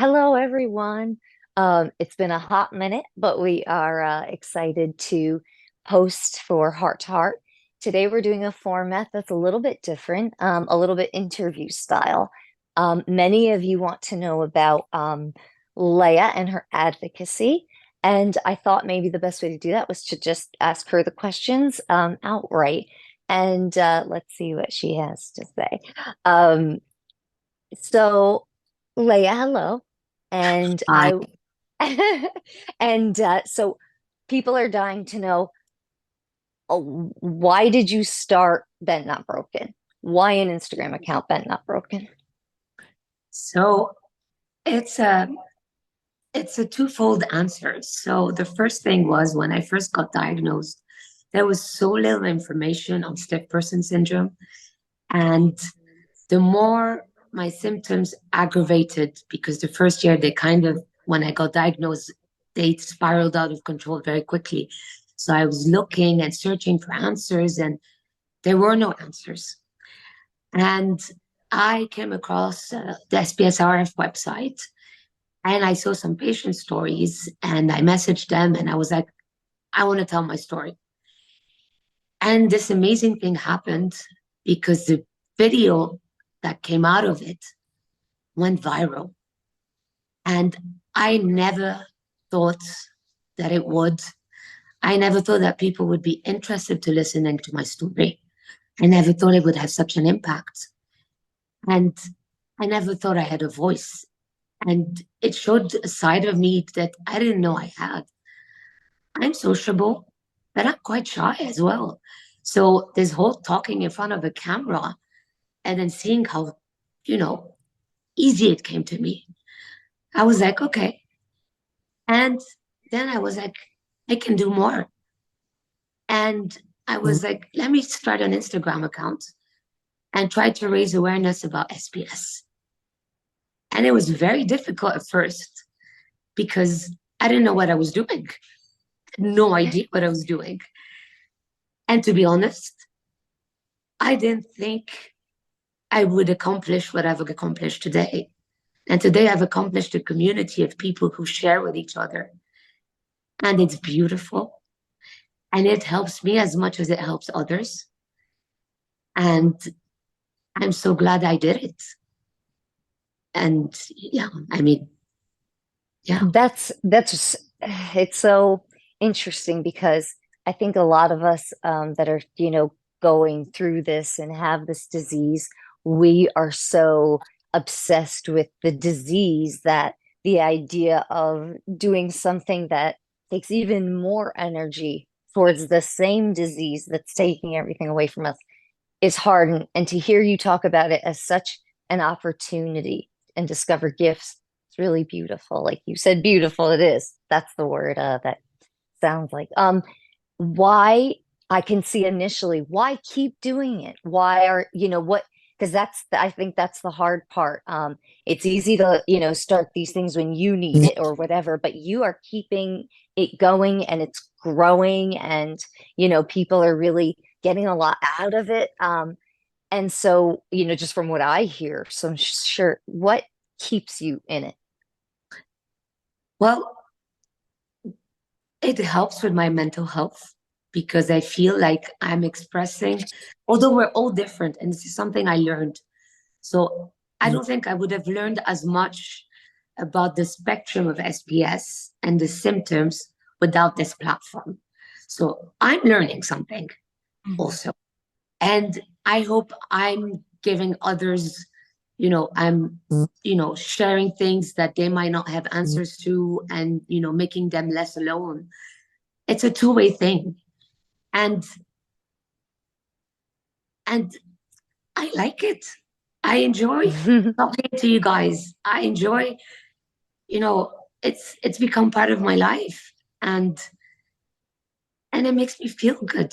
Hello, everyone. It's been a hot minute, but we are excited to host for Heart to Heart. Today, we're doing a format that's a little bit different, a little bit interview style. Many of you want to know about Leia and her advocacy, and I thought maybe the best way to do that was to just ask her the questions outright. And let's see what she has to say. Um, so, Leia, hello. And I and so people are dying to know, why did you start Bent Not Broken? Why an Instagram account, Bent Not Broken? so it's a it's a twofold answer. So the first thing was when I first got diagnosed, there was so little information on stiff person syndrome. And the more my symptoms aggravated, because the first year they kind of, when I got diagnosed, they spiraled out of control very quickly. So I was looking and searching for answers, and there were no answers. And I came across the SPSRF website and I saw some patient stories and I messaged them and I was like, I want to tell my story. And this amazing thing happened because the video that came out of it went viral. And I never thought that it would. I never thought that people would be interested to listening to my story. I never thought it would have such an impact. And I never thought I had a voice. And it showed a side of me that I didn't know I had. I'm sociable, but I'm quite shy as well. So this whole talking in front of a camera and then seeing how, you know, easy it came to me, I was like, okay. And then I was like, I can do more. And I was like, let me start an Instagram account and try to raise awareness about SPS. And it was very difficult at first because I didn't know what I was doing, no idea what I was doing. And to be honest, I didn't think I would accomplish what I've accomplished today. And today I've accomplished a community of people who share with each other. And it's beautiful. And it helps me as much as it helps others. And I'm so glad I did it. And yeah, I mean, yeah. That's it's so interesting because I think a lot of us that are, going through this and have this disease, we are so obsessed with the disease that the idea of doing something that takes even more energy towards the same disease that's taking everything away from us is hard. And to hear you talk about it as such an opportunity and discover gifts, it's really beautiful. Like you said, beautiful it is. That's the word that sounds like. Why I can see initially, why keep doing it? Why are, what? Because I think that's the hard part. It's easy to, start these things when you need it or whatever, but you are keeping it going and it's growing and, people are really getting a lot out of it. And so, just from what I hear, so I'm sure what keeps you in it. Well, it helps with my mental health because I feel like I'm expressing, although we're all different, and this is something I learned. So I don't think I would have learned as much about the spectrum of SPS and the symptoms without this platform. So I'm learning something also. And I hope I'm giving others, I'm, sharing things that they might not have answers to and, making them less alone. It's a two-way thing. And and I like it. I enjoy talking to you guys. I enjoy, you know, it's become part of my life. And it makes me feel good.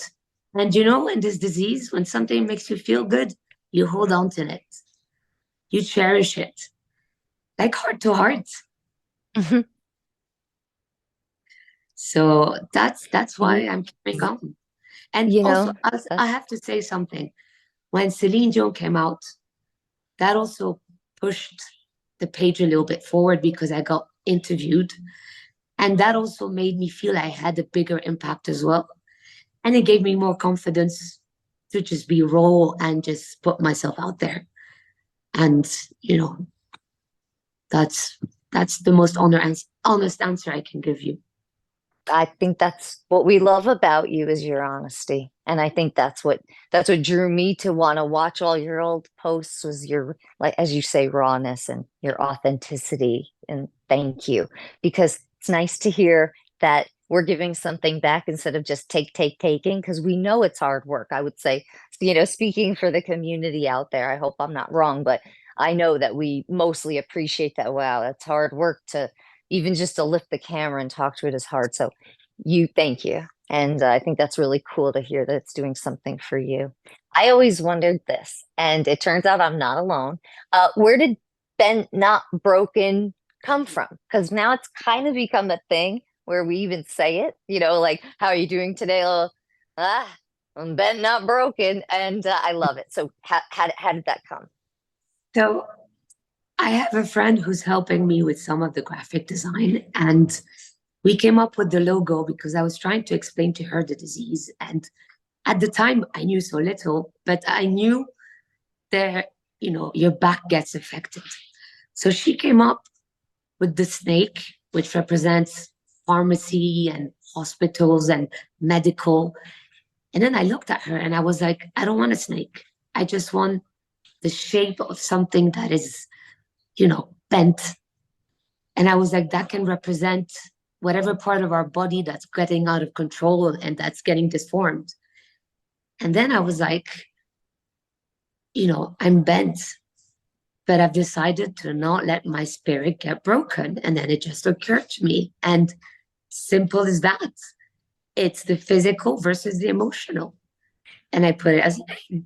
And in this disease, when something makes you feel good, you hold on to it. You cherish it. Like heart to heart. So that's why You, I'm carrying on. And you also, know, I have to say something. When Celine Dion came out, that also pushed. the page a little bit forward because I got interviewed. And that also made me feel I had a bigger impact as well. And it gave me more confidence to just be raw and just put myself out there. And, you know, that's that's the most honest answer I can give you. I think that's what we love about you is your honesty. And I think that's what drew me to want to watch all your old posts was your, like as you say, rawness and your authenticity. And thank you. Because it's nice to hear that we're giving something back instead of just taking, because we know it's hard work. I would say, speaking for the community out there, I hope I'm not wrong, but I know that we mostly appreciate that. Wow, it's hard work to even just to lift the camera and talk to it is hard. So thank you. And I think that's really cool to hear that it's doing something for you. I always wondered this, and it turns out I'm not alone. Where did bent not broken come from? Because now it's kind of become a thing where we even say it, like, how are you doing today? Oh, ah, I'm bent not broken. And I love it. So how did that come? So I have a friend who's helping me with some of the graphic design, and we came up with the logo because I was trying to explain to her the disease. And at the time, I knew so little, but I knew that, your back gets affected. So she came up with the snake, which represents pharmacy and hospitals and medical. And then I looked at her and I was like, I don't want a snake. I just want the shape of something that is, bent. And I was like, that can represent whatever part of our body that's getting out of control and that's getting disformed. And then I was like, I'm bent, but I've decided to not let my spirit get broken. And then it just occurred to me. And simple as that. It's the physical versus the emotional. And I put it as a name.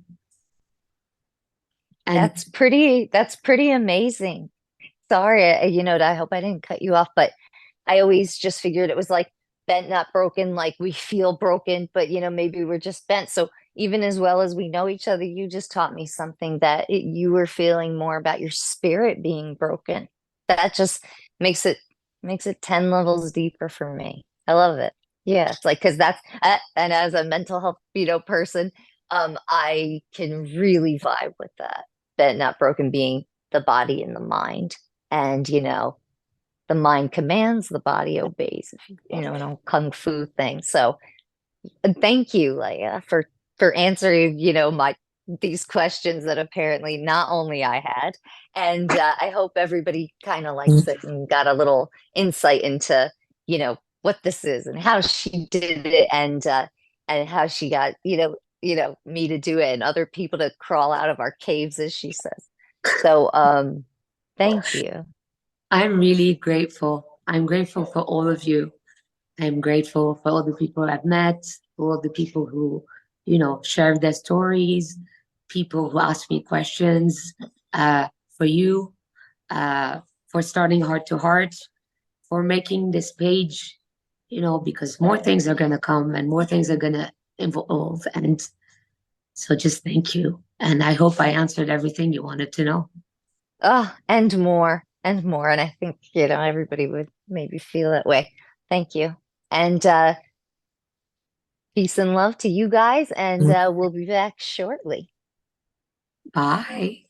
And That's pretty amazing. Sorry, I hope I didn't cut you off, but I always just figured it was like bent, not broken, like we feel broken, but maybe we're just bent. So even as well as we know each other, you just taught me something that you were feeling more about your spirit being broken. That just makes it makes it 10 levels deeper for me. I love it. Yeah, it's like because and as a mental health, person, I can really vibe with that. Bent, not broken being the body and the mind. And the mind commands, the body obeys, an old kung fu thing. So thank you, Leia, for answering, my these questions that apparently not only I had, and I hope everybody kind of likes it and got a little insight into, what this is and how she did it, and how she got, me to do it and other people to crawl out of our caves, as she says. So, thank you. I'm really grateful. I'm grateful for all of you. I'm grateful for all the people I've met, for all the people who, shared their stories, people who asked me questions, for you, uh, for starting Heart to Heart, for making this page, because more things are going to come and more things are going to evolve. And so just thank you. And I hope I answered everything you wanted to know. Oh, and more and more. And I think, everybody would maybe feel that way. Thank you. And peace and love to you guys. And we'll be back shortly. Bye.